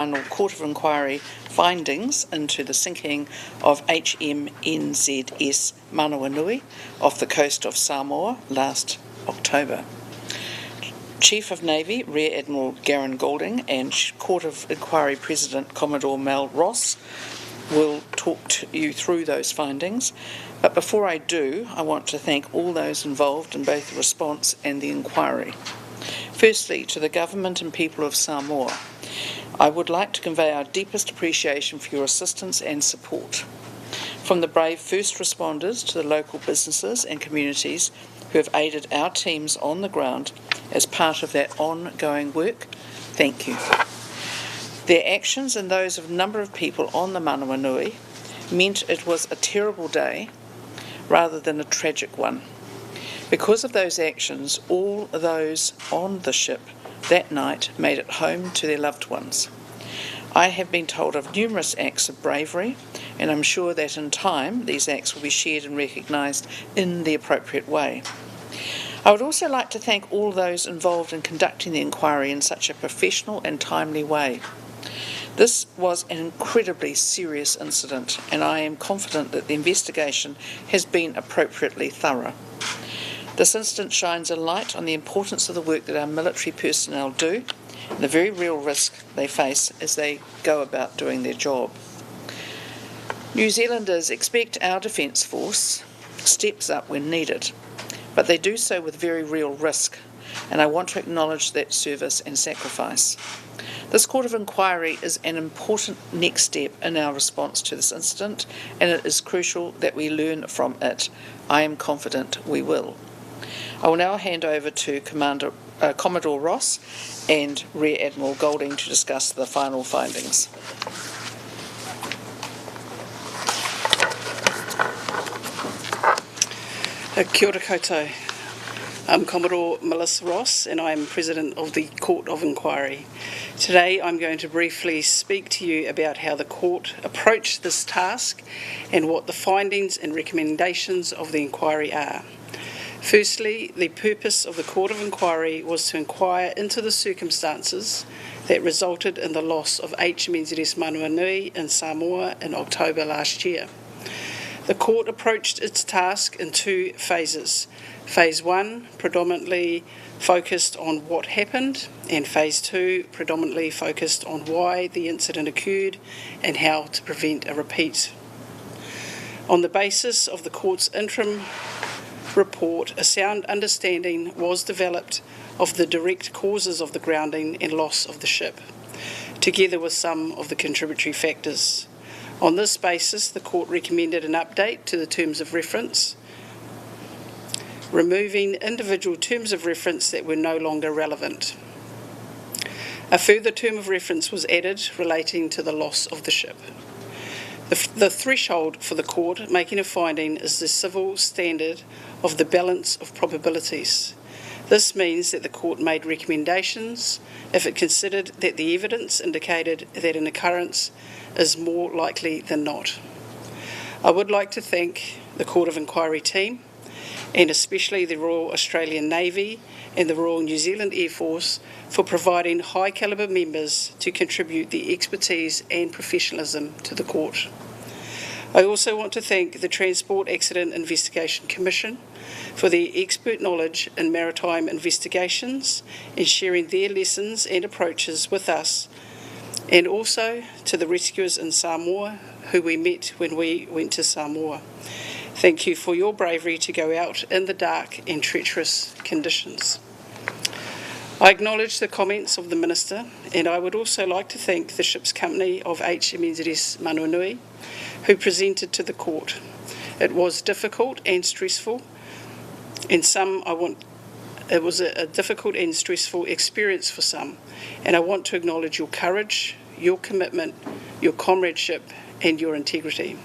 final Court of Inquiry findings into the sinking of HMNZS Manawanui off the coast of Samoa last October. Chief of Navy Rear Admiral Garin and Court of Inquiry President Commodore Mel Ross will talk to you through those findings. But before I do, I want to thank all those involved in both the response and the inquiry. Firstly, to the government and people of Samoa, I would like to convey our deepest appreciation for your assistance and support. From the brave first responders to the local businesses and communities who have aided our teams on the ground as part of that ongoing work, thank you. Their actions and those of a number of people on the Manawanui meant it was a terrible day rather than a tragic one. Because of those actions, all those on the ship that night made it home to their loved ones. I have been told of numerous acts of bravery, and I'm sure that in time these acts will be shared and recognised in the appropriate way. I would also like to thank all those involved in conducting the inquiry in such a professional and timely way. This was an incredibly serious incident, and I am confident that the investigation has been appropriately thorough. This incident shines a light on the importance of the work that our military personnel do and the very real risk they face as they go about doing their job. New Zealanders expect our Defence Force steps up when needed, but they do so with very real risk, and I want to acknowledge that service and sacrifice. This Court of Inquiry is an important next step in our response to this incident, and it is crucial that we learn from it. I am confident we will. I will now hand over to Commodore Ross and Rear Admiral Golding to discuss the final findings. Kia ora koutou. I'm Commodore Melissa Ross and I'm President of the Court of Inquiry. Today I'm going to briefly speak to you about how the Court approached this task and what the findings and recommendations of the inquiry are. Firstly, the purpose of the Court of Inquiry was to inquire into the circumstances that resulted in the loss of HMNZS Manawanui in Samoa in October last year. The Court approached its task in two phases. Phase 1 predominantly focused on what happened, and Phase 2 predominantly focused on why the incident occurred and how to prevent a repeat. On the basis of the Court's interim report, a sound understanding was developed of the direct causes of the grounding and loss of the ship, together with some of the contributory factors. On this basis, the Court recommended an update to the terms of reference, removing individual terms of reference that were no longer relevant. A further term of reference was added relating to the loss of the ship. The threshold for the Court making a finding is the civil standard of the balance of probabilities. This means that the Court made recommendations if it considered that the evidence indicated that an occurrence is more likely than not. I would like to thank the Court of Inquiry team, and especially the Royal Australian Navy and the Royal New Zealand Air Force for providing high calibre members to contribute the expertise and professionalism to the Court. I also want to thank the Transport Accident Investigation Commission for their expert knowledge in maritime investigations and sharing their lessons and approaches with us, and also to the rescuers in Samoa who we met when we went to Samoa. Thank you for your bravery to go out in the dark and treacherous conditions. I acknowledge the comments of the Minister, and I would also like to thank the ship's company of HMNZS Manawanui, who presented to the Court. It was difficult and stressful, and it was a difficult and stressful experience for some, and I want to acknowledge your courage, your commitment, your comradeship, and your integrity.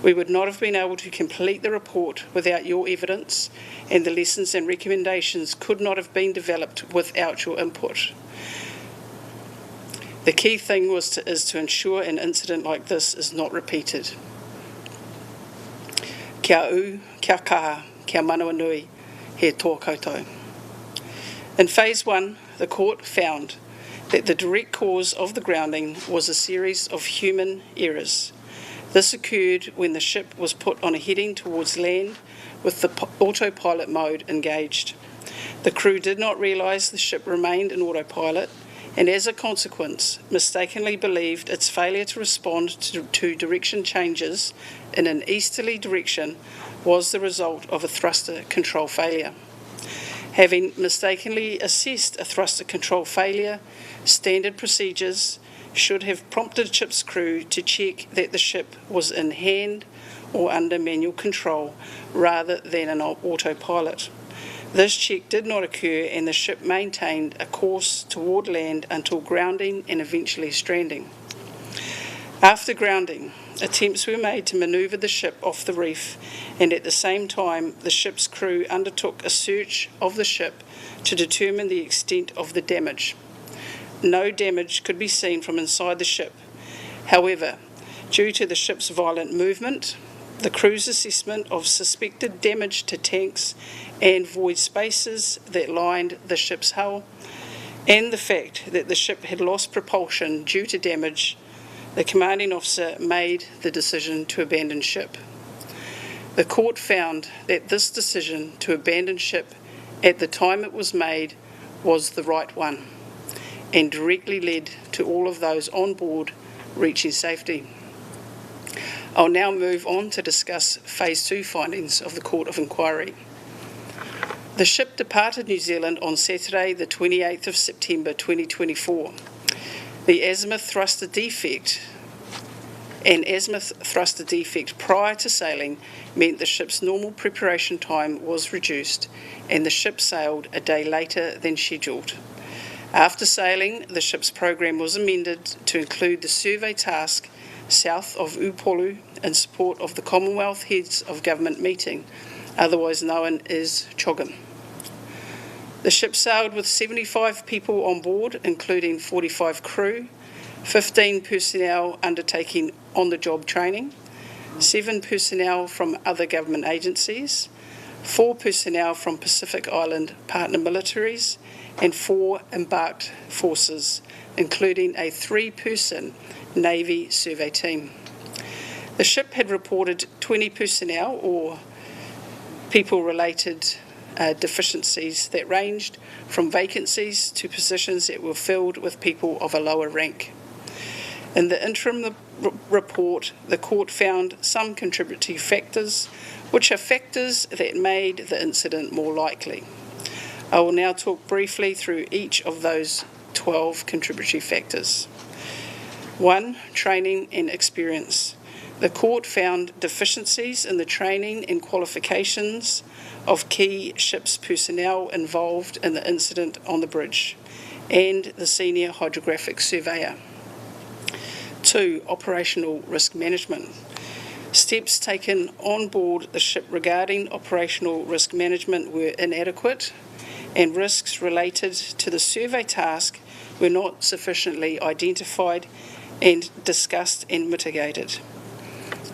We would not have been able to complete the report without your evidence, and the lessons and recommendations could not have been developed without your input. The key thing is to ensure an incident like this is not repeated. Kia u, kia kaha, kia Manawanui, he tō koutou. In Phase 1, the Court found that the direct cause of the grounding was a series of human errors. This occurred when the ship was put on a heading towards land with the autopilot mode engaged. The crew did not realise the ship remained in autopilot, and as a consequence, mistakenly believed its failure to respond to direction changes in an easterly direction was the result of a thruster control failure. Having mistakenly assessed a thruster control failure, standard procedures should have prompted ship's crew to check that the ship was in hand or under manual control rather than an autopilot. This check did not occur, and the ship maintained a course toward land until grounding and eventually stranding. After grounding, attempts were made to manoeuvre the ship off the reef, and at the same time the ship's crew undertook a search of the ship to determine the extent of the damage. No damage could be seen from inside the ship. However, due to the ship's violent movement, the crew's assessment of suspected damage to tanks and void spaces that lined the ship's hull, and the fact that the ship had lost propulsion due to damage, the commanding officer made the decision to abandon ship. The court found that this decision to abandon ship at the time it was made was the right one, and directly led to all of those on board reaching safety. I'll now move on to discuss Phase 2 findings of the Court of Inquiry. The ship departed New Zealand on Saturday, the 28th of September 2024. The azimuth thruster defect prior to sailing meant the ship's normal preparation time was reduced, and the ship sailed a day later than scheduled. After sailing, the ship's program was amended to include the survey task south of Upolu in support of the Commonwealth Heads of Government meeting, otherwise known as CHOGM. The ship sailed with 75 people on board, including 45 crew, 15 personnel undertaking on-the-job training, 7 personnel from other government agencies, 4 personnel from Pacific Island partner militaries, and 4 embarked forces, including a 3-person Navy survey team. The ship had reported 20 personnel or people-related deficiencies that ranged from vacancies to positions that were filled with people of a lower rank. In the interim report, the court found some contributory factors, which are factors that made the incident more likely. I will now talk briefly through each of those 12 contributory factors. 1. Training and experience. The court found deficiencies in the training and qualifications of key ship's personnel involved in the incident on the bridge and the senior hydrographic surveyor. 2. Operational risk management. Steps taken on board the ship regarding operational risk management were inadequate, and risks related to the survey task were not sufficiently identified and discussed and mitigated.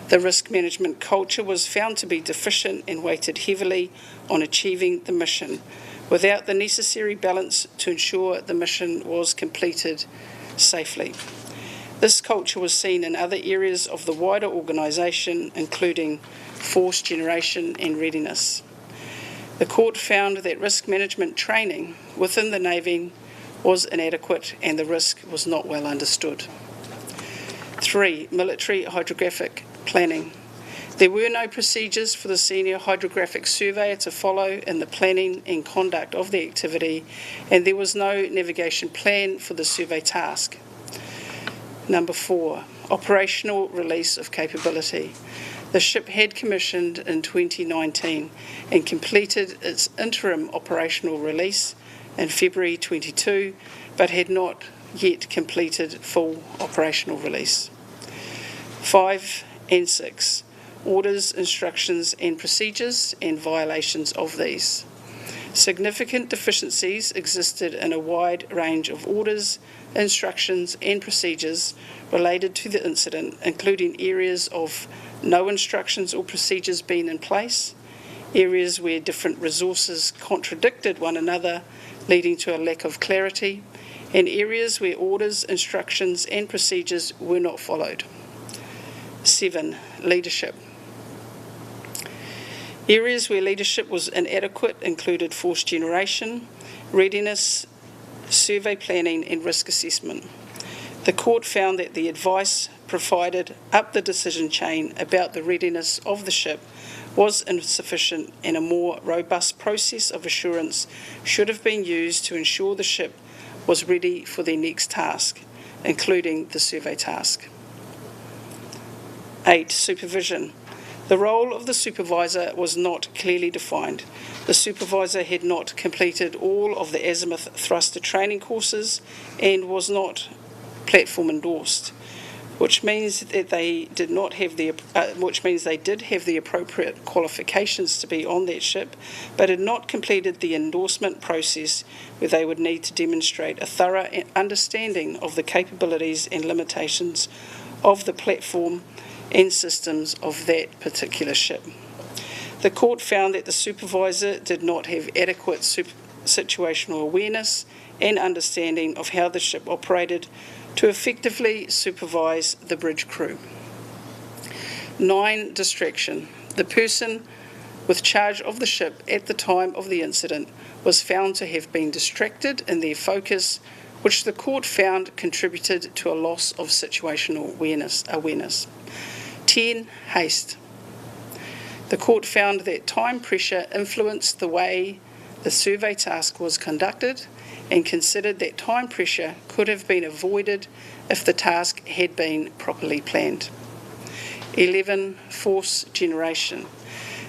The risk management culture was found to be deficient and weighted heavily on achieving the mission, without the necessary balance to ensure the mission was completed safely. This culture was seen in other areas of the wider organisation, including force generation and readiness. The court found that risk management training within the Navy was inadequate and the risk was not well understood. 3. Military hydrographic planning. There were no procedures for the senior hydrographic surveyor to follow in the planning and conduct of the activity, and there was no navigation plan for the survey task. 4. Operational release of capability. The ship had commissioned in 2019 and completed its interim operational release in February 22, but had not yet completed full operational release. 5 and 6. Orders, instructions and procedures and violations of these. Significant deficiencies existed in a wide range of orders, instructions and procedures related to the incident, including areas of no instructions or procedures being in place, areas where different resources contradicted one another, leading to a lack of clarity, and areas where orders, instructions and procedures were not followed. 7. Leadership. Areas where leadership was inadequate included force generation, readiness, survey planning and risk assessment. The court found that the advice provided up the decision chain about the readiness of the ship was insufficient, and a more robust process of assurance should have been used to ensure the ship was ready for their next task, including the survey task. 8. Supervision. The role of the supervisor was not clearly defined. The supervisor had not completed all of the azimuth thruster training courses and was not platform endorsed, which means that they did have the appropriate qualifications to be on that ship, but had not completed the endorsement process where they would need to demonstrate a thorough understanding of the capabilities and limitations of the platform and systems of that particular ship. The court found that the supervisor did not have adequate situational awareness and understanding of how the ship operated to effectively supervise the bridge crew. 9. Distraction. The person with charge of the ship at the time of the incident was found to have been distracted in their focus, which the court found contributed to a loss of situational awareness. 10. Haste. The court found that time pressure influenced the way the survey task was conducted and considered that time pressure could have been avoided if the task had been properly planned. 11. Force generation.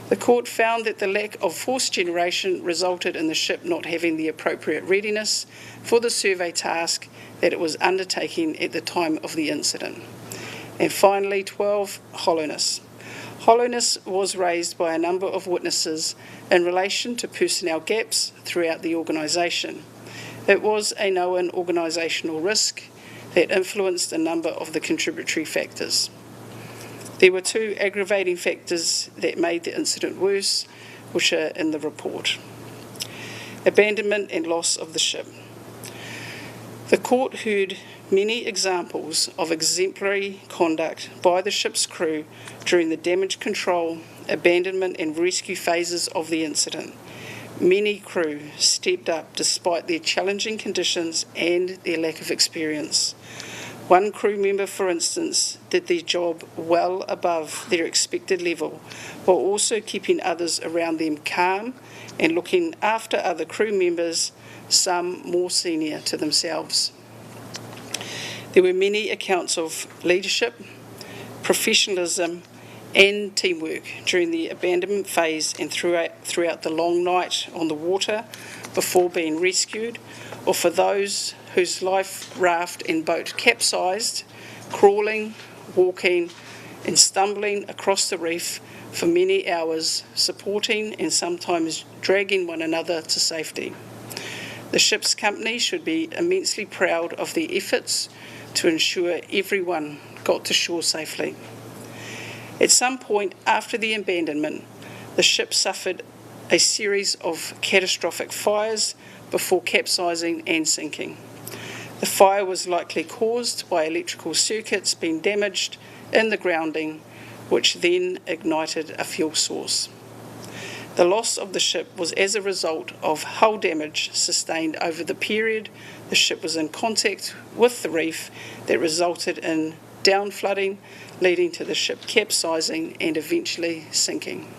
The court found that the lack of force generation resulted in the ship not having the appropriate readiness for the survey task that it was undertaking at the time of the incident. And finally, 12. Hollowness. Hollowness was raised by a number of witnesses in relation to personnel gaps throughout the organisation. It was a known organisational risk that influenced a number of the contributory factors. There were 2 aggravating factors that made the incident worse, which are in the report. Abandonment and loss of the ship. The court heard many examples of exemplary conduct by the ship's crew during the damage control, abandonment and rescue phases of the incident. Many crew stepped up despite their challenging conditions and their lack of experience. One crew member, for instance, did their job well above their expected level, while also keeping others around them calm and looking after other crew members, some more senior to themselves. There were many accounts of leadership, professionalism, and teamwork during the abandonment phase and throughout the long night on the water before being rescued, or for those whose life raft and boat capsized, crawling, walking, and stumbling across the reef for many hours, supporting and sometimes dragging one another to safety. The ship's company should be immensely proud of their efforts to ensure everyone got to shore safely. At some point after the abandonment, the ship suffered a series of catastrophic fires before capsizing and sinking. The fire was likely caused by electrical circuits being damaged in the grounding, which then ignited a fuel source. The loss of the ship was as a result of hull damage sustained over the period the ship was in contact with the reef that resulted in down flooding, leading to the ship capsizing and eventually sinking.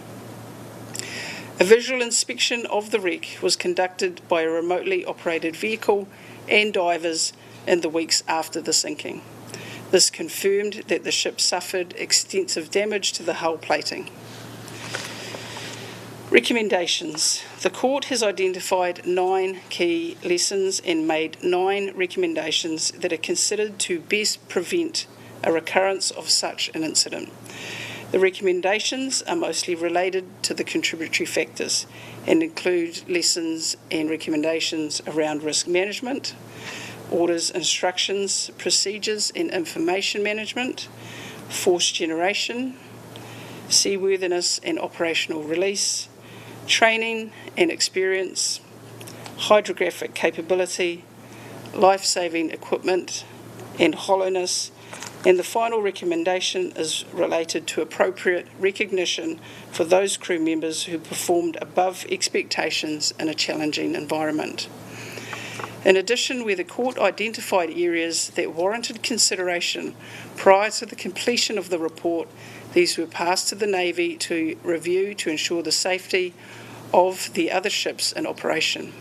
A visual inspection of the wreck was conducted by a remotely operated vehicle and divers in the weeks after the sinking. This confirmed that the ship suffered extensive damage to the hull plating. Recommendations. The court has identified 9 key lessons and made 9 recommendations that are considered to best prevent a recurrence of such an incident. The recommendations are mostly related to the contributory factors and include lessons and recommendations around risk management, orders, instructions, procedures and information management, force generation, seaworthiness and operational release, training and experience, hydrographic capability, life-saving equipment, and hollowness. And the final recommendation is related to appropriate recognition for those crew members who performed above expectations in a challenging environment. In addition, where the court identified areas that warranted consideration prior to the completion of the report, these were passed to the Navy to review to ensure the safety of the other ships in operation.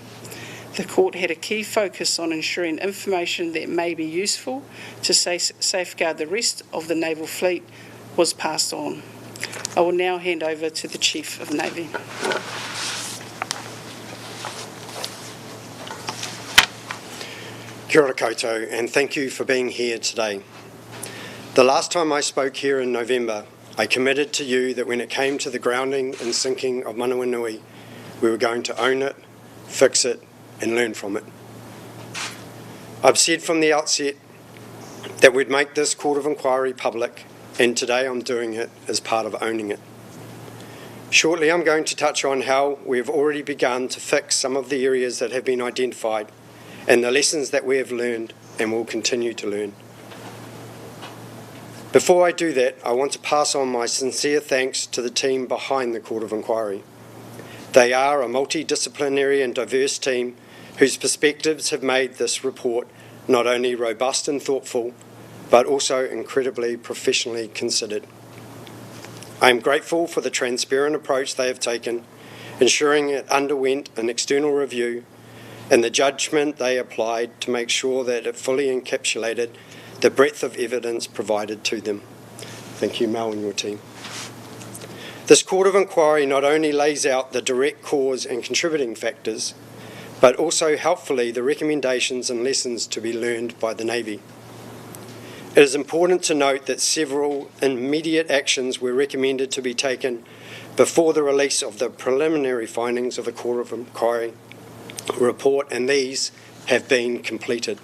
The court had a key focus on ensuring information that may be useful to safeguard the rest of the naval fleet was passed on. I will now hand over to the Chief of Navy. Kia ora koutou, and thank you for being here today. The last time I spoke here in November, I committed to you that when it came to the grounding and sinking of Manawanui, we were going to own it, fix it, and learn from it. I've said from the outset that we'd make this Court of Inquiry public, and today I'm doing it as part of owning it. Shortly I'm going to touch on how we have already begun to fix some of the areas that have been identified and the lessons that we have learned and will continue to learn. Before I do that, I want to pass on my sincere thanks to the team behind the Court of Inquiry. They are a multidisciplinary and diverse team whose perspectives have made this report not only robust and thoughtful, but also incredibly professionally considered. I am grateful for the transparent approach they have taken, ensuring it underwent an external review, and the judgment they applied to make sure that it fully encapsulated the breadth of evidence provided to them. Thank you, Mel and your team. This Court of Inquiry not only lays out the direct cause and contributing factors, but also helpfully the recommendations and lessons to be learned by the Navy. It is important to note that several immediate actions were recommended to be taken before the release of the preliminary findings of the Court of Inquiry report, and these have been completed.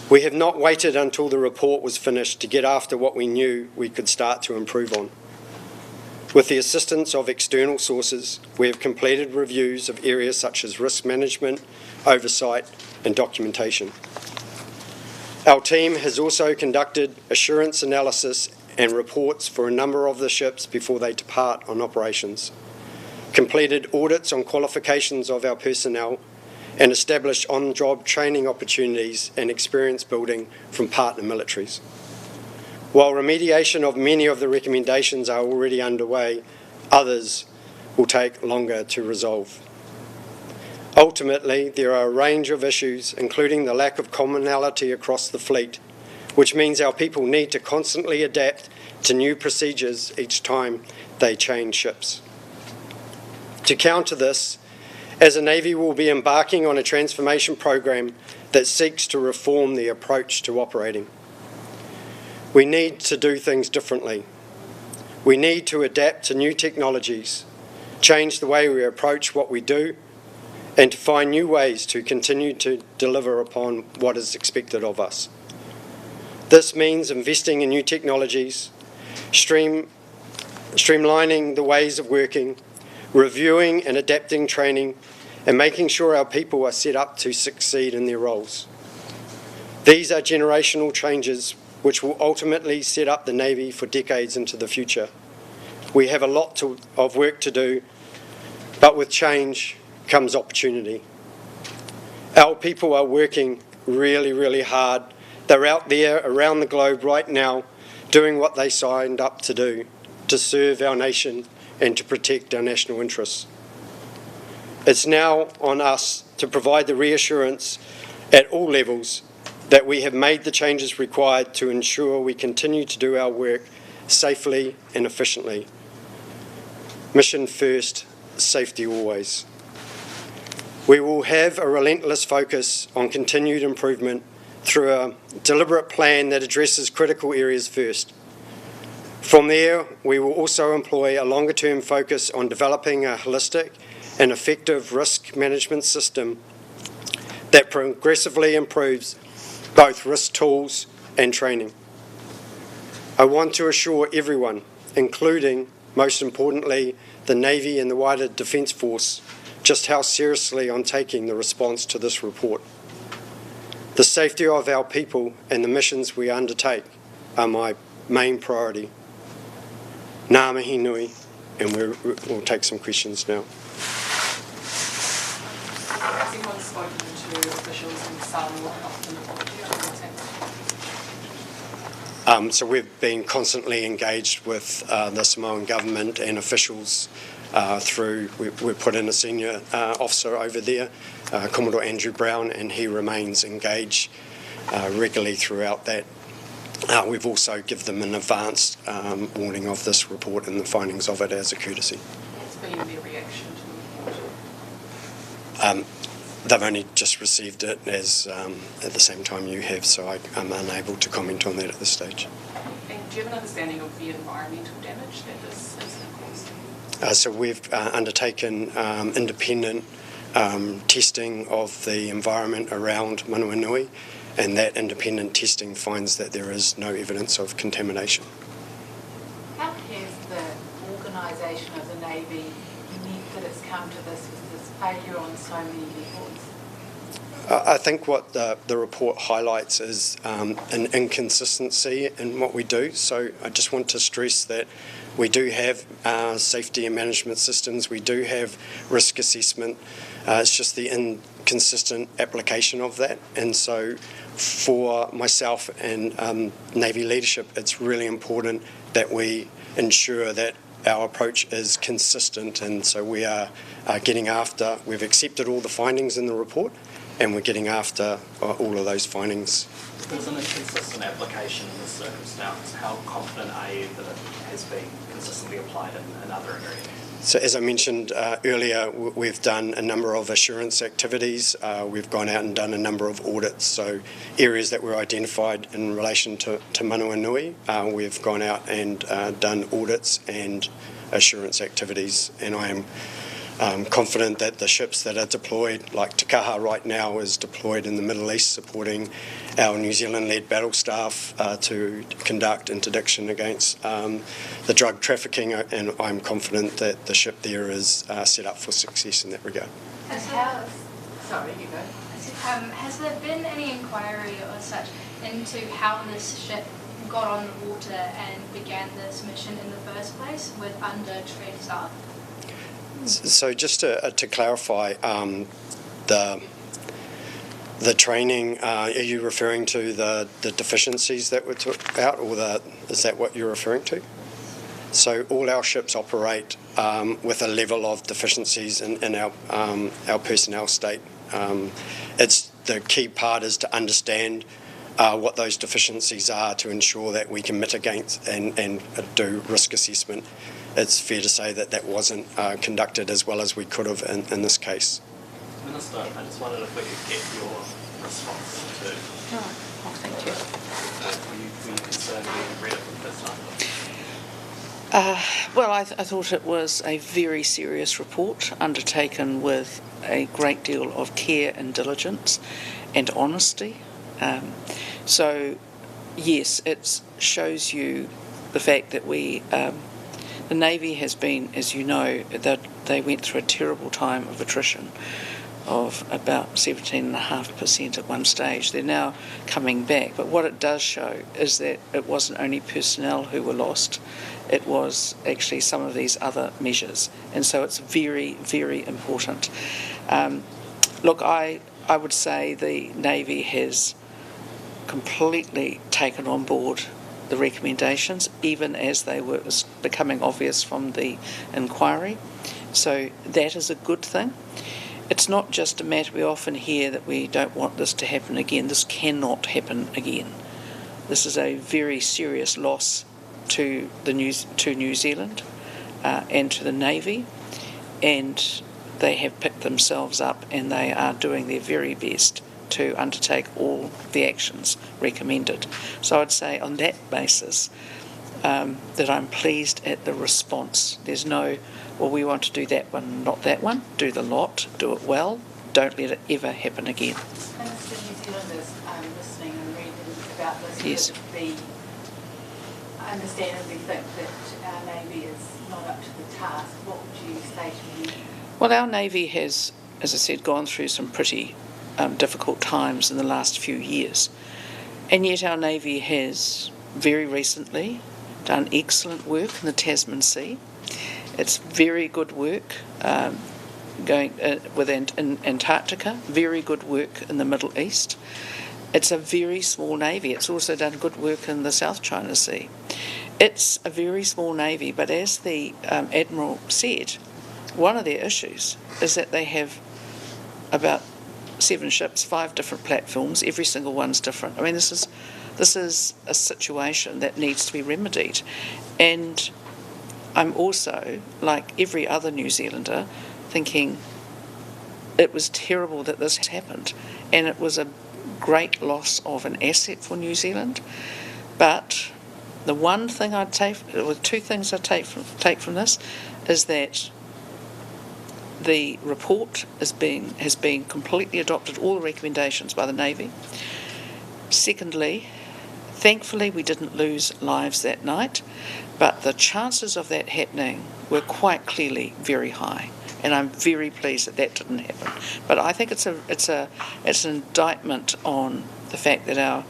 We have not waited until the report was finished to get after what we knew we could start to improve on. With the assistance of external sources, we have completed reviews of areas such as risk management, oversight, and documentation. Our team has also conducted assurance analysis and reports for a number of the ships before they depart on operations, completed audits on qualifications of our personnel, and established on-job training opportunities and experience building from partner militaries. While remediation of many of the recommendations are already underway, others will take longer to resolve. Ultimately, there are a range of issues, including the lack of commonality across the fleet, which means our people need to constantly adapt to new procedures each time they change ships. To counter this, as a Navy, we'll be embarking on a transformation program that seeks to reform the approach to operating. We need to do things differently. We need to adapt to new technologies, change the way we approach what we do, and to find new ways to continue to deliver upon what is expected of us. This means investing in new technologies, streamlining the ways of working, reviewing and adapting training, and making sure our people are set up to succeed in their roles. These are generational changes which will ultimately set up the Navy for decades into the future. We have a lot of work to do, but with change comes opportunity. Our people are working really, really hard. They're out there around the globe right now doing what they signed up to do, to serve our nation and to protect our national interests. It's now on us to provide the reassurance at all levels that we have made the changes required to ensure we continue to do our work safely and efficiently. Mission first, safety always. We will have a relentless focus on continued improvement through a deliberate plan that addresses critical areas first. From there, we will also employ a longer-term focus on developing a holistic and effective risk management system that progressively improves both risk tools and training. I want to assure everyone, including, most importantly, the Navy and the wider Defence Force, just how seriously I'm taking the response to this report. The safety of our people and the missions we undertake are my main priority. Ngā mihi nui, and we'll take some questions now. Has anyone spoken to officials in Samoa and offered an apology over what's happened? So we've been constantly engaged with the Samoan government and officials we've put in a senior officer over there, Commodore Andrew Brown, and he remains engaged regularly throughout that. We've also given them an advanced warning of this report and the findings of it as a courtesy. What's been their reaction to the report? They've only just received it at the same time you have, so I'm unable to comment on that at this stage. And do you have an understanding of the environmental damage that this incident caused? So we've undertaken independent testing of the environment around Manawanui, and that independent testing finds that there is no evidence of contamination. How has the organisation of the Navy meant that it's come to this failure on so many levels? I think what the report highlights is an inconsistency in what we do. So I just want to stress that we do have safety and management systems. We do have risk assessment. It's just the inconsistent application of that. And so for myself and Navy leadership, it's really important that we ensure that our approach is consistent. And so we are we've accepted all the findings in the report, and we're getting after all of those findings. There's an inconsistent application in this circumstance. How confident are you that it has been consistently applied in other areas? So as I mentioned earlier, we've done a number of assurance activities. We've gone out and done a number of audits. So areas that were identified in relation to Manawanui, we've gone out and done audits and assurance activities. And I am confident that the ships that are deployed, like Te Kaha right now is deployed in the Middle East, supporting our New Zealand-led battle staff to conduct interdiction against the drug trafficking, and I'm confident that the ship there is set up for success in that regard. Sorry, you go. Has there been any inquiry or such into how this ship got on the water and began this mission in the first place with under-trained staff? So just to clarify, the training, are you referring to the deficiencies that were took out, or is that what you're referring to? So all our ships operate with a level of deficiencies in our personnel state. It's the key part is to understand what those deficiencies are to ensure that we can mitigate and do risk assessment. It's fair to say that wasn't conducted as well as we could have in this case. Minister, I just wondered if we could get your response to... Oh, thank you. Were you concerned when you read it for the first time? Well, I thought it was a very serious report undertaken with a great deal of care and diligence and honesty. So, yes, it shows you the fact that the Navy has been, as you know, that they went through a terrible time of attrition of about 17.5% at one stage. They're now coming back. But what it does show is that it wasn't only personnel who were lost, it was actually some of these other measures. And so it's very, very important. Look, I would say the Navy has completely taken on board the recommendations, even as they were becoming obvious from the inquiry. So that is a good thing. It's not just a matter, we often hear that we don't want this to happen again. This cannot happen again. This is a very serious loss to New Zealand and to the Navy, and they have picked themselves up and they are doing their very best to undertake all the actions recommended. So I'd say on that basis that I'm pleased at the response. There's no, well, we want to do that one, not that one. Do the lot, do it well, don't let it ever happen again. Minister, New Zealanders listening and reading about this Yes. would be understandably think that our Navy is not up to the task. What would you say to them? Well, our Navy has, as I said, gone through some pretty difficult times in the last few years. And yet our Navy has very recently done excellent work in the Tasman Sea. It's very good work going in Antarctica, very good work in the Middle East. It's a very small Navy. It's also done good work in the South China Sea. It's a very small Navy, but as the Admiral said, one of their issues is that they have about 7 ships, 5 different platforms, every single one's different. I mean, this is a situation that needs to be remedied. And I'm also, like every other New Zealander, thinking it was terrible that this happened, and it was a great loss of an asset for New Zealand. But the one thing I'd take, or 2 things I'd take from this, is that the report has been completely adopted, all the recommendations by the Navy. Secondly, thankfully we didn't lose lives that night, but the chances of that happening were quite clearly very high, and I'm very pleased that didn't happen. But I think it's an indictment on the fact that our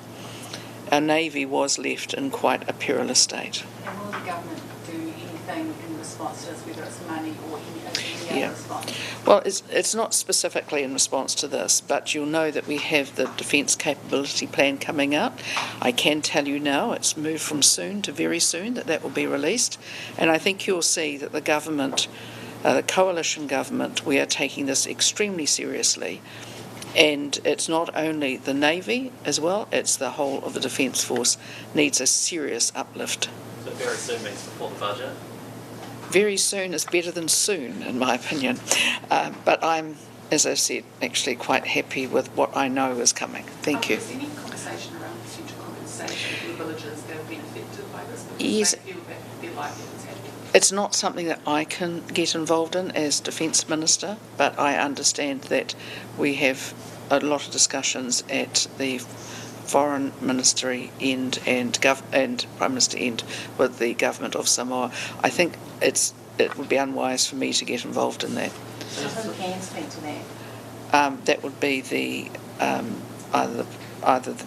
Navy was left in quite a perilous state. And will the government do anything in response to this, whether it's money or any other response? Well, it's not specifically in response to this, but you'll know that we have the Defence Capability Plan coming out. I can tell you now it's moved from soon to very soon that will be released, and I think you'll see that the government, the coalition government, we are taking this extremely seriously. And it's not only the Navy as well, it's the whole of the Defence Force needs a serious uplift. So very soon means before the budget? Very soon is better than soon, in my opinion. But I'm, as I said, actually quite happy with what I know is coming. Thank you. Is there any conversation around potential compensation for the villagers that have been affected by this? Because Yes. they feel that their livelihoods have been. It's not something that I can get involved in as Defence Minister, but I understand that we have a lot of discussions at the Foreign Ministry end and Prime Minister end with the Government of Samoa. I think it would be unwise for me to get involved in that. So who can speak to that? That would be the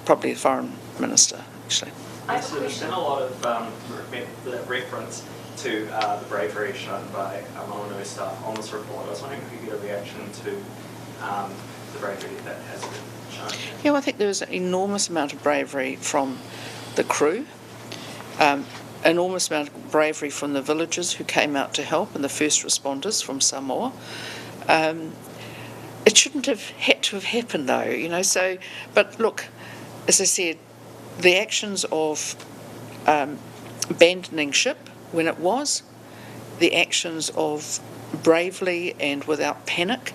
probably the Foreign Minister, actually. I have a So there's question. been a lot of reference to the bravery shown by Manawanui staff on this report. I was wondering if you could get a reaction to the bravery that has been shown. Yeah, well, I think there was an enormous amount of bravery from the crew, enormous amount of bravery from the villagers who came out to help and the first responders from Samoa. It shouldn't have had to have happened though, you know, so, but look, as I said, the actions of abandoning ship when it was, the actions of bravely and without panic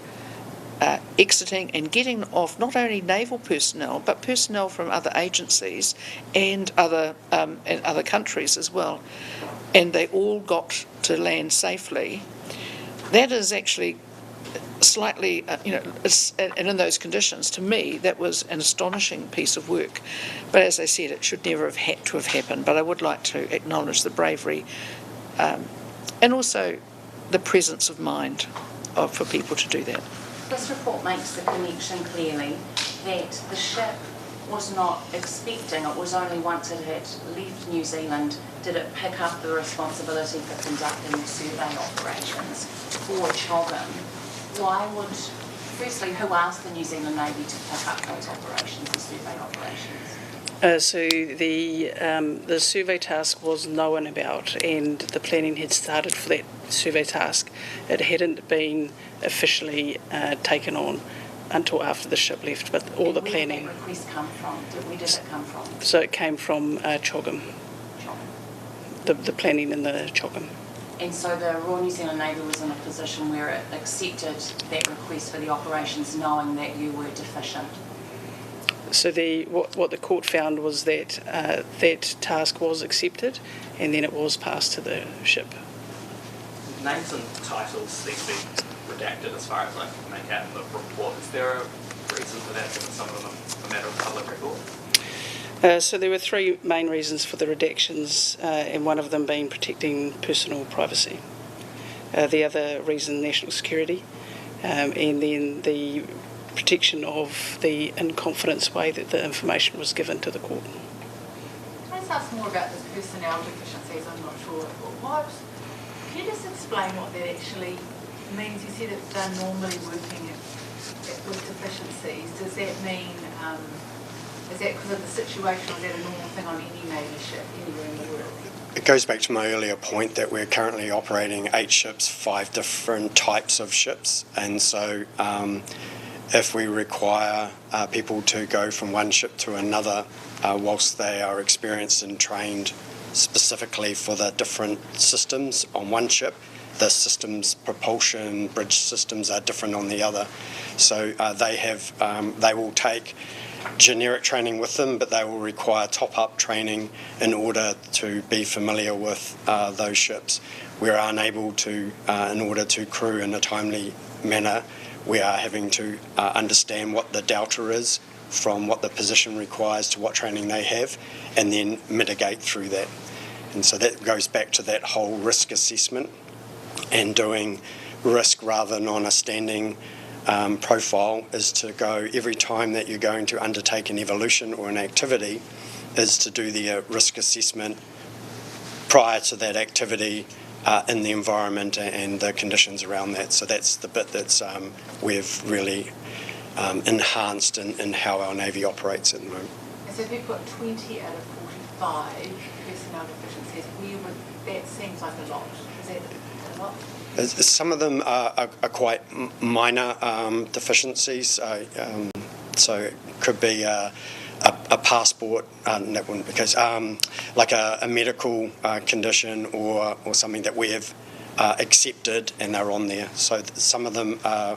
exiting and getting off not only naval personnel but personnel from other agencies and other countries as well, and they all got to land safely. That is actually slightly, and in those conditions, to me, that was an astonishing piece of work. But as I said, it should never have had to have happened. But I would like to acknowledge the bravery and also the presence of mind for people to do that. This report makes the connection clearly that the ship was not expecting, it was only once it had left New Zealand did it pick up the responsibility for conducting the survey operations for CHOGM. Why would, firstly, who asked the New Zealand Navy to pick up those operations, the survey operations? So the survey task was known about, and the planning had started for that survey task. It hadn't been officially taken on until after the ship left, but all the planning. Where did that request come from? Where did it come from? So it came from CHOGM, the planning in the CHOGM. And so the Royal New Zealand Navy was in a position where it accepted that request for the operations knowing that you were deficient. So what the court found was that that task was accepted, and then it was passed to the ship. Names and titles seem to be redacted as far as I can make out in the report. Is there a reason for that, given some of them are a matter of public record? So there were 3 main reasons for the redactions, and one of them being protecting personal privacy. The other reason, national security, and then the protection of the in confidence way that the information was given to the court. Can I just ask more about this personnel deficiencies? I'm not sure. Can you just explain what that actually means? You said it's done normally working with deficiencies. Does that mean, is that because of the situation, or is that a normal thing on any Navy ship anywhere in the world? It goes back to my earlier point that we're currently operating 8 ships, 5 different types of ships, and so if we require people to go from one ship to another whilst they are experienced and trained specifically for the different systems on one ship, the systems, propulsion, bridge systems are different on the other. So they will take generic training with them, but they will require top-up training in order to be familiar with those ships. We're unable to, in order to crew in a timely manner, we are having to understand what the delta is from what the position requires to what training they have, and then mitigate through that. And so that goes back to that whole risk assessment and doing risk rather than on a standing profile, is to go every time that you're going to undertake an evolution or an activity, is to do the risk assessment prior to that activity in the environment and the conditions around that. So that's the bit that's we've really enhanced in how our Navy operates at the moment. So if you've got 20 out of 45 personnel deficiencies, that seems like a lot. Is that a lot? Some of them are quite minor deficiencies, so it could be a passport, that wouldn't be the case, like a medical condition or something that we have accepted and they're on there. So some of them are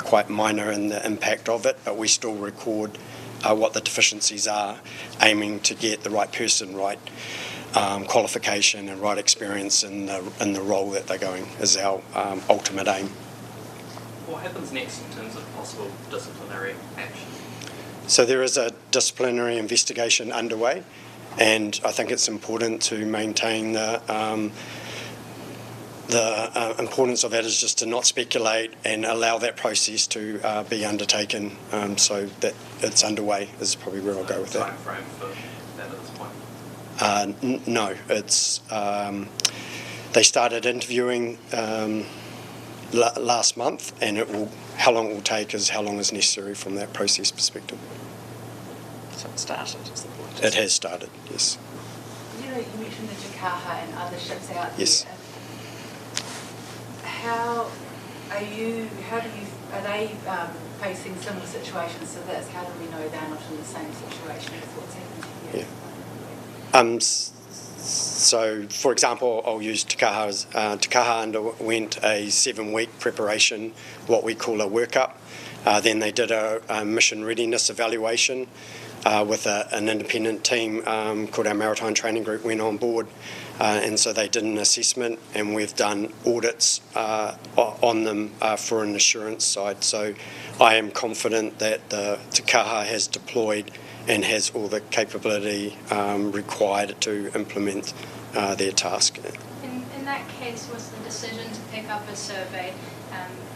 quite minor in the impact of it, but we still record what the deficiencies are, aiming to get the right person, right qualification and right experience in the role that they're going, is our ultimate aim. What happens next in terms of possible disciplinary action? So there is a disciplinary investigation underway, and I think it's important to maintain the importance of that is just to not speculate and allow that process to be undertaken, so that it's underway is probably where I'll go with that. Time frame for that at this point? No, it's they started interviewing last month, and how long it will take is how long is necessary from that process perspective. So it started, is the point? It has started, yes. You mentioned the Takaha and other ships out Yes. there. How are they facing similar situations to this? How do we know they're not in the same situation as what's happened here? Yeah. So, for example, I'll use Takaha. Takaha underwent a 7-week preparation, what we call a workup. Then they did a mission readiness evaluation with an independent team called our Maritime Training Group went on board. And so they did an assessment, and we've done audits on them for an assurance side. So I am confident that the Takaha has deployed and has all the capability required to implement their task. In that case, was the decision to pick up a survey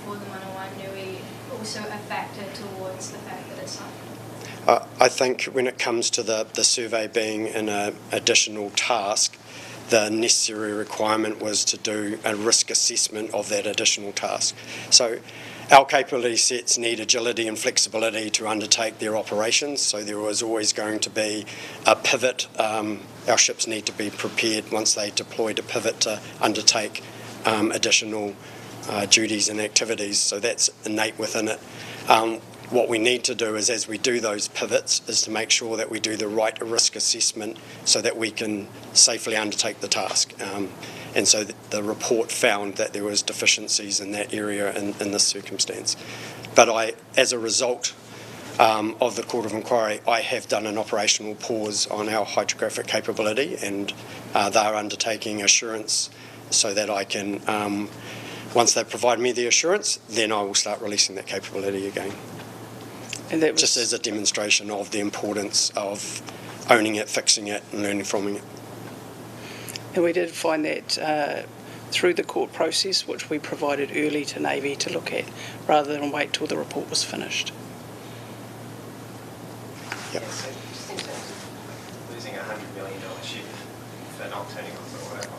for the Manawanui also a factor towards the fact that it's not? I think when it comes to the survey being an additional task, the necessary requirement was to do a risk assessment of that additional task. So our capability sets need agility and flexibility to undertake their operations, so there was always going to be a pivot. Our ships need to be prepared once they deploy to pivot to undertake additional duties and activities, so that's innate within it. What we need to do is, as we do those pivots, is to make sure that we do the right risk assessment so that we can safely undertake the task. And so the report found that there was deficiencies in that area in this circumstance. But as a result of the Court of Inquiry, I have done an operational pause on our hydrographic capability, and they're undertaking assurance so that I can, once they provide me the assurance, then I will start releasing that capability again. And that was just as a demonstration of the importance of owning it, fixing it, and learning from it. And we did find that through the court process, which we provided early to Navy to look at, rather than wait till the report was finished. Yep. Yeah, so just in terms of losing a $100 million ship for not turning off or whatever,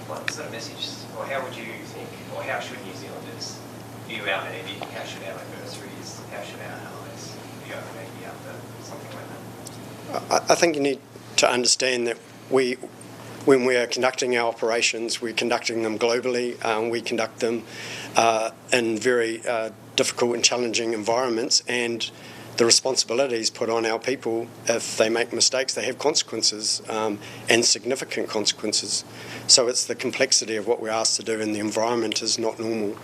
what sort of message, or how would you think, or how should New Zealanders view our Navy? How should our adversaries, how should our allies view our Navy after something like that? I think you need to understand that when we are conducting our operations, we're conducting them globally. We conduct them in very difficult and challenging environments, and the responsibilities put on our people. If they make mistakes, they have consequences, and significant consequences. So it's the complexity of what we're asked to do in the environment is not normal.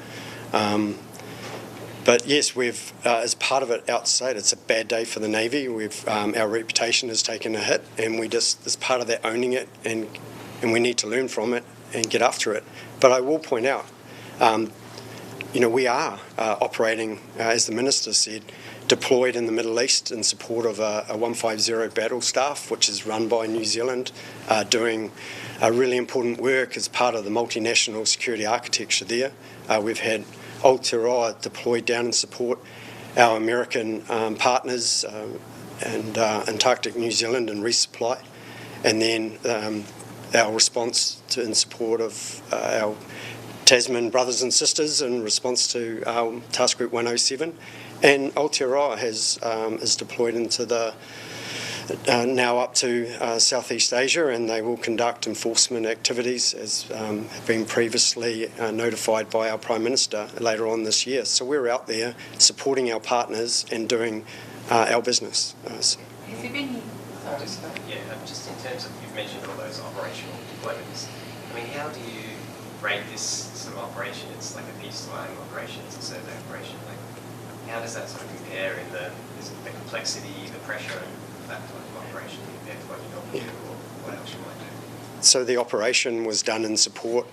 But yes, we've, as part of it outside, it's a bad day for the Navy. Our reputation has taken a hit, and as part of that, owning it, and we need to learn from it and get after it. But I will point out, we are operating, as the Minister said, deployed in the Middle East in support of a 150 battle staff, which is run by New Zealand, doing really important work as part of the multinational security architecture there. We've had Aotearoa deployed down and support our American partners and Antarctic New Zealand and resupply. And then our response in support of our Tasman brothers and sisters in response to our Task Group 107. And Aotearoa is deployed into the now up to Southeast Asia, and they will conduct enforcement activities as have been previously notified by our Prime Minister later on this year. So we're out there supporting our partners and doing our business. Has there been... Just in terms of, you've mentioned all those operational deployments. I mean, how do you rate this sort of operation? It's like a peacetime operation, it's a survey operation. Like, how does that sort of compare in the complexity, the pressure, and that type of operation compared to what you normally do, or what else you might do? So the operation was done in support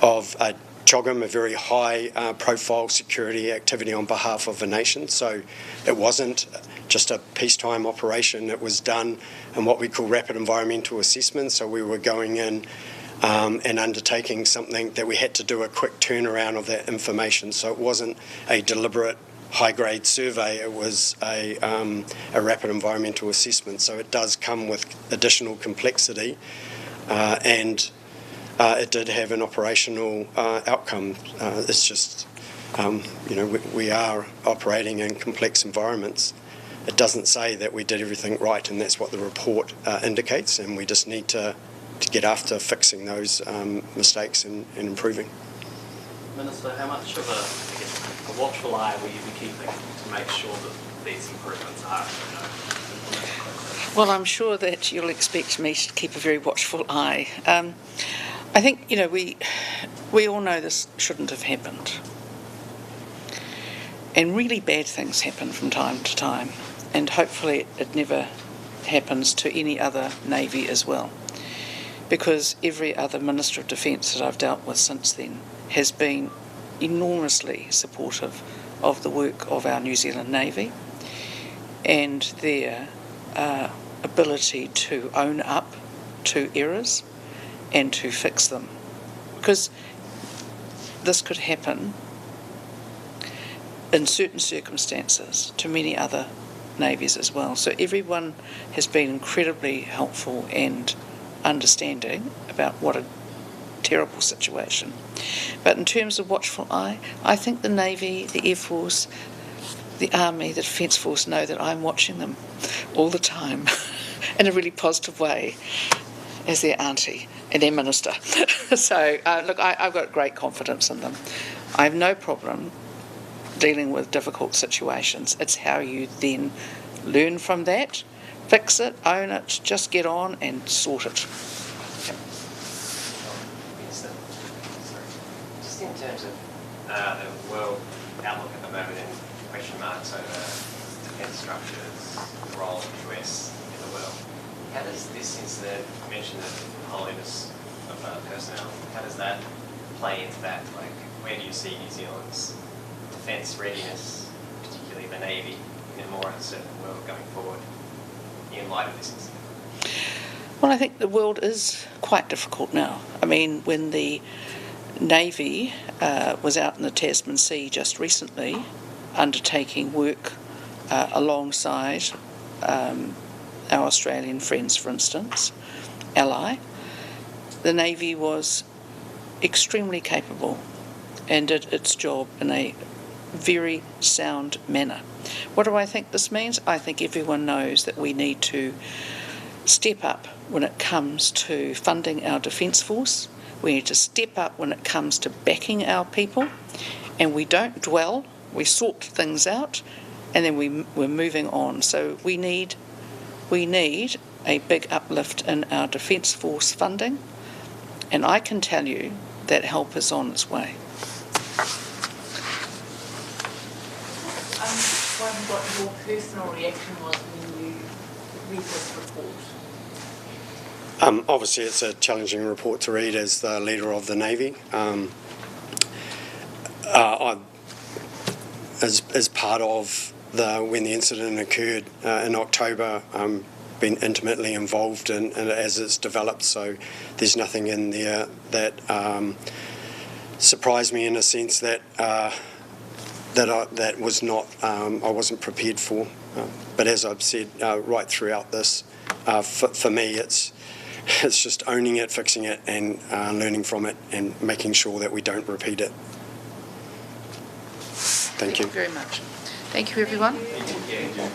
of CHOGM, a very high profile security activity on behalf of a nation. So it wasn't just a peacetime operation, it was done in what we call rapid environmental assessment. So we were going in and undertaking something that we had to do a quick turnaround of that information. So it wasn't a deliberate high-grade survey, it was a rapid environmental assessment. So it does come with additional complexity, and it did have an operational outcome. It's just, we are operating in complex environments. It doesn't say that we did everything right, and that's what the report indicates, and we just need to get after fixing those mistakes and improving. Minister, how much of a watchful eye will you be keeping to make sure that these improvements are implemented? Well, I'm sure that you'll expect me to keep a very watchful eye. I think, we all know this shouldn't have happened. And really bad things happen from time to time. And hopefully it never happens to any other Navy as well. Because every other Minister of Defence that I've dealt with since then has been enormously supportive of the work of our New Zealand Navy and their ability to own up to errors and to fix them. Because this could happen in certain circumstances to many other navies as well. So everyone has been incredibly helpful and understanding about what a terrible situation. But in terms of watchful eye, I think the Navy, the Air Force, the Army, the Defence Force know that I'm watching them all the time in a really positive way as their auntie and their minister. So, look, I've got great confidence in them. I have no problem dealing with difficult situations. It's how you then learn from that, fix it, own it, just get on and sort it. Just in terms of the world outlook at the moment and question marks over defence structures, the role of the US in the world, how does this incident, you mentioned the holiness of personnel, how does that play into that? Like, where do you see New Zealand's defence readiness, particularly the Navy, in a more uncertain world going forward in light of this incident? Well, I think the world is quite difficult now. I mean, when the Navy was out in the Tasman Sea just recently undertaking work alongside our Australian friends, for instance, ally, the Navy was extremely capable and did its job in a very sound manner. What do I think this means? I think everyone knows that we need to step up when it comes to funding our Defence Force. We need to step up when it comes to backing our people, and we don't dwell, we sort things out, and then we're moving on. So we need a big uplift in our Defence Force funding, and I can tell you that help is on its way. Wondering what your personal reaction was when you read this report? Obviously, it's a challenging report to read as the leader of the Navy. As part of when the incident occurred in October, been intimately involved in it as it's developed, so there's nothing in there that surprised me in a sense that that was not I wasn't prepared for. But as I've said right throughout this, for me it's just owning it, fixing it, and learning from it, and making sure that we don't repeat it. Thank you Very much. Thank you, everyone. Yeah.